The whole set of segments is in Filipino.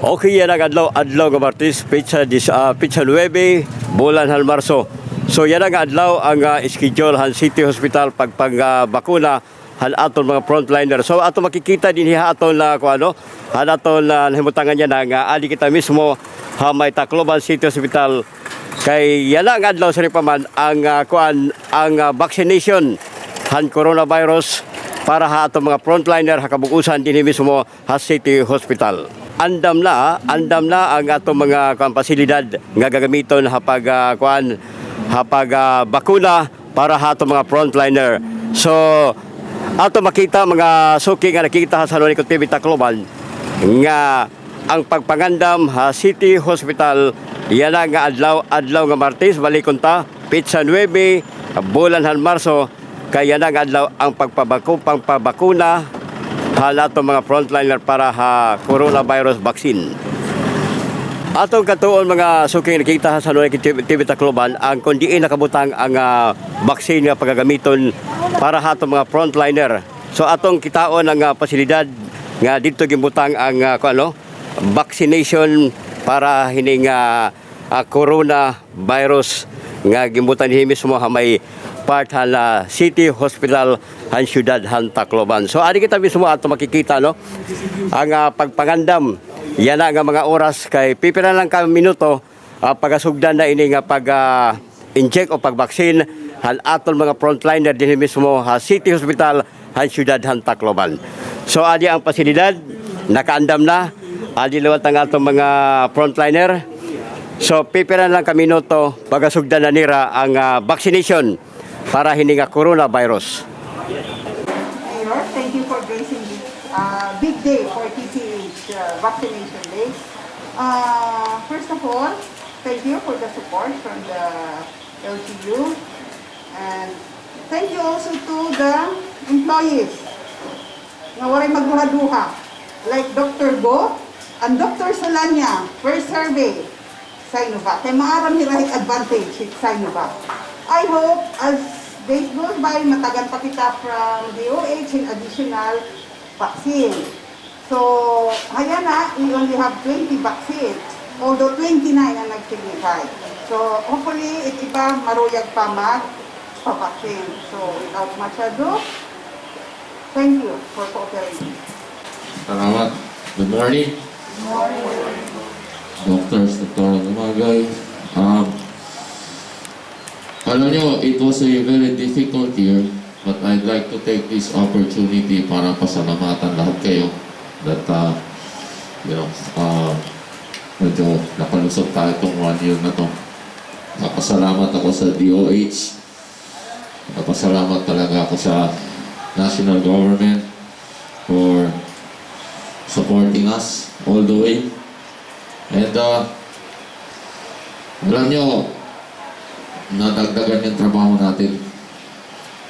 Okay, yan ang adlaw ng Martes, pizza 9, bulan han Marso. So yan ang adlaw ang schedule han City Hospital bakuna han aton mga frontliner. So ato makikita din aton na han aton nahimutangan niya nga ali kita mismo ha may Tacloban City Hospital. Kay yan ang adlaw sa paman ang vaccination han coronavirus para ha aton mga frontliner ha kabukusan din mismo ha City Hospital. Andam na ang atong mga pasilidad nga gagamiton hapag bakuna para ha atong mga frontliner. So ato makita mga suki nga nakita sa Salonico TV Tacloban nga ang pagpangandam ha City Hospital yan nga adlaw nga Martes balikon ta pizza 9 bulan han Marso kaya nga adlaw ang pagpabakuna hala itong mga frontliner para ha coronavirus vaccine. Atong katuon mga suking nakita sa Salonico TV Tacloban ang kundiin nakabutang ang vaccine nga pagagamiton para ha itong mga frontliner. So atong kitaon ang pasilidad nga dito gibutang ang vaccination para hining coronavirus nga gimbutan ni mismo ha may part hala City Hospital han siyudad han Tacloban. So ari kita mismo ato makikita ang pagpangandam yan nga mga oras kay pipila lang ka minuto pagasugdan na ini nga inject o pagvaksin han aton mga frontliner din mismo ha City Hospital han siyudad han Tacloban. So adi ang pasilidad nakaandam na adi lawat ang atong mga frontliner. So pipila lang ka minuto pagasugdan na nira ang vaccination para hindi nga coronavirus. Mayor, thank you for gracing this big day for TPH vaccination day. First of all, thank you for the support from the LGU, and thank you also to the employees na waray magduha-duha like Dr. Go and Dr. Solania first survey sa Sinovac. Kaya maaram hirahit advantage sa Sinovac. I hope as days goes by, matagal pa kita from DOH in additional vaccine. So, haya na, we only have 20 vaccines, although 29 ang nag-signify. So, hopefully, iba maruyag pa mag-vaccine. So, without much ado, thank you for cooperating. Salamat. Good morning. Good morning. Doctors, Dr. Gumagay. Alam nyo, it was a very difficult year, but I'd like to take this opportunity para pasalamatan lahat kayo that, medyo nakalusot tayo itong 1 year na to. Napasalamat ako sa DOH. Napasalamat talaga ako sa national government for supporting us all the way. And, alam nyo, nadagdagan yung trabaho natin.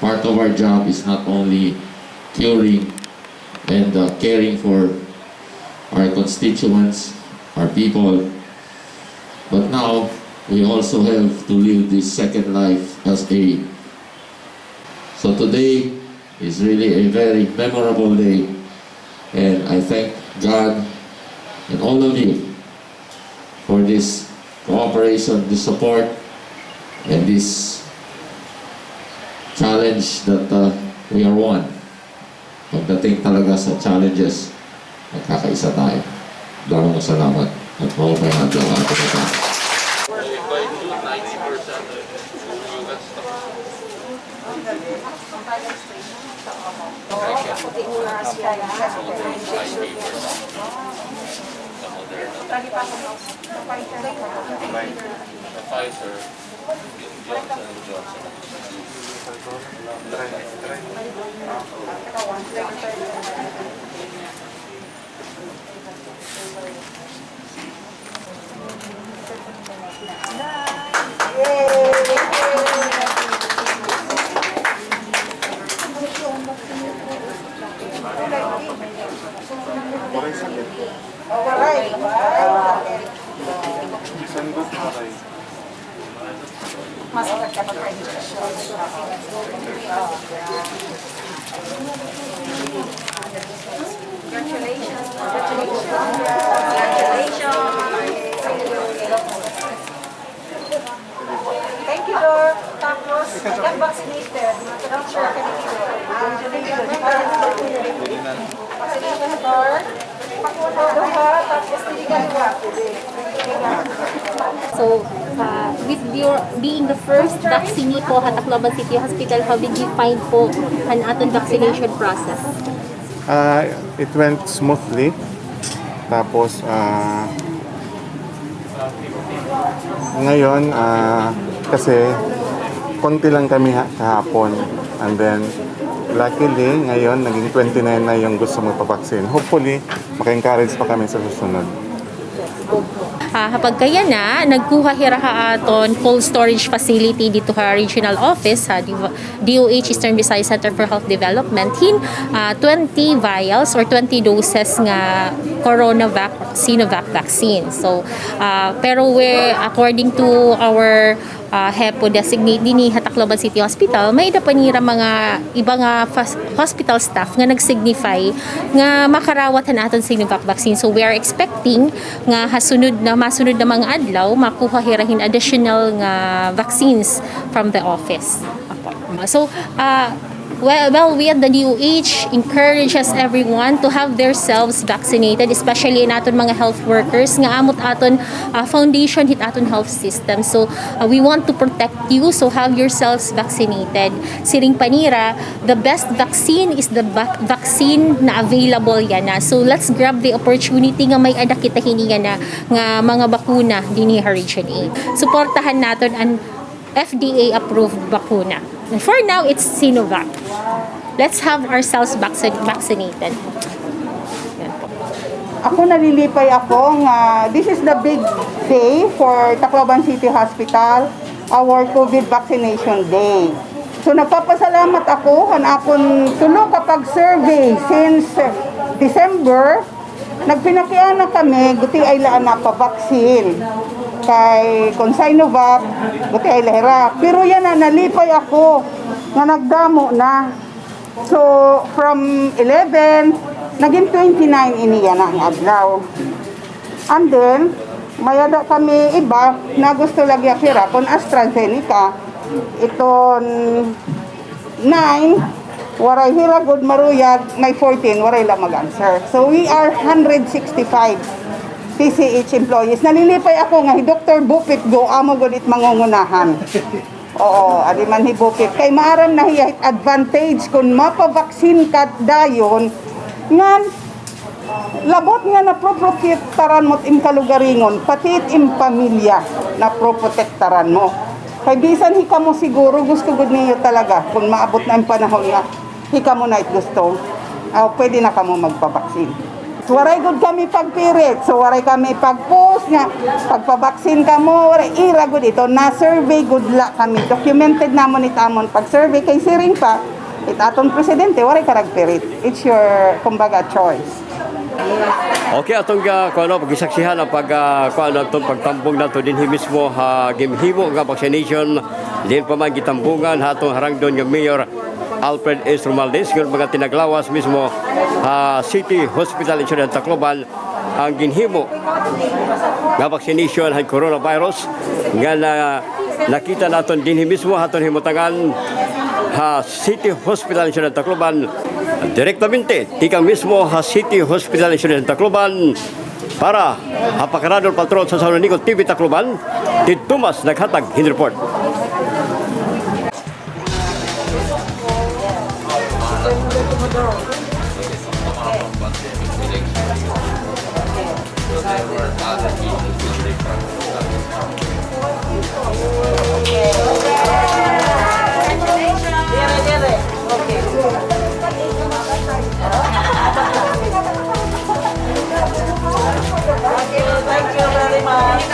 Part of our job is not only curing and caring for our constituents, our people, but now we also have to live this second life as a. So today is really a very memorable day, and I thank God and all of you for this cooperation, this support, and this challenge that we are one. Pagdating talaga sa challenges, magkakaisa tayo. Maraming salamat at mahal ang ating ito. Pfizer, Johnson & Johnson. Masakit kapag registration. Congratulations. Congratulations. vaccinated. Not sure ka dito. Vaccination card. Duha, tapos tiligan ka. So, with your being the first vaccine po sa Tacloban City Hospital, how did you find po ang aton vaccination process? It went smoothly. Tapos, ngayon, kasi konti lang kami kahapon. And then, luckily, ngayon, naging 29 na yung gusto magpabaksin. Hopefully, maka-encourage pa kami sa susunod. Kapag kaya na, nagkuha hira ka aton cold storage facility dito sa regional office sa DOH Eastern Visayas Center for Health Development hin 20 vials or 20 doses nga Sinovac vaccine. So, pero according to our HEPO designate din sa Tacloban City Hospital, may panira mga iba nga hospital staff nga nag-signify nga makarawat natin Sinovac vaccine. So we are expecting nga masunod na mga adlaw makuha hirahin additional nga vaccines from the office. So well, we at the DOH encourages everyone to have themselves vaccinated, especially in aton mga health workers nga amot aton foundation hit aton health system. So we want to protect you, so have yourselves vaccinated. Siring panira, the best vaccine is the vaccine na available yan na. So let's grab the opportunity nga may ada kita hininga na nga mga bakuna dinhi sa Region A. Suportahan naton ang FDA approved bakuna. And for now, it's Sinovac. Let's have ourselves vaccinated. Yan po. Ako nalilipay ako nga this is the big day for Tacloban City Hospital, our COVID vaccination day. So nagpapasalamat ako kan akon tulo kapag survey since December. Nagpinakian na kami, guti ay laan na pa-vaccine. Kay Sinovac, guti ay lahira. Pero yan na, nalipay ako nga nagdamo na. So, from 11, naging 29 iniya na ang adlaw. And then, mayada kami iba na gusto lagi akira kung AstraZeneca. Ito 9, waray hiragod maruyag, may 14, waray lang mag-answer. So we are 165 PCH employees. Nalilipay ako nga, Dr. Bupit go, amo gunit mangungunahan. Oo, adi man hi Bupit. Kay maaram na hiya advantage kung mapavaksin ka dayon, nga labot nga na proprotektaran mo't im kalugaringon, pati im pamilya na proprotektaran mo. Kay bisan hika mo siguro, gusto gud niyo talaga, kung maabot na ang panahon nga, hika mo na it gusto, pwede na kamo magpabaksin. So, waray good kami pagpirit, so waray kami pagpost nga, pagpabaksin ka mo, waray ira good ito, na-survey good luck kami, documented namon itamon pag-survey, kay siring pa, aton presidente, waray karagpirit. It's your, kumbaga, choice. Okay, atong pagisaksihan ang pagtambong nato dinhi mismo gimhimo nga vaccination din pa man gitambungan atong harangdon nga Mayor Alfred S. Romualdez ng mga tinaglawas mismo City Hospital in Tacloban ang ginhimo nga vaccination sa coronavirus nga nakita naton dinhi mismo aton himutangan City Hospital in Tacloban direktamente tika mismo City Hospital in Tacloban para hapakarador patron sa Sanonico TV Tacloban Tid Tumas naghatag hin report. Thank you very much.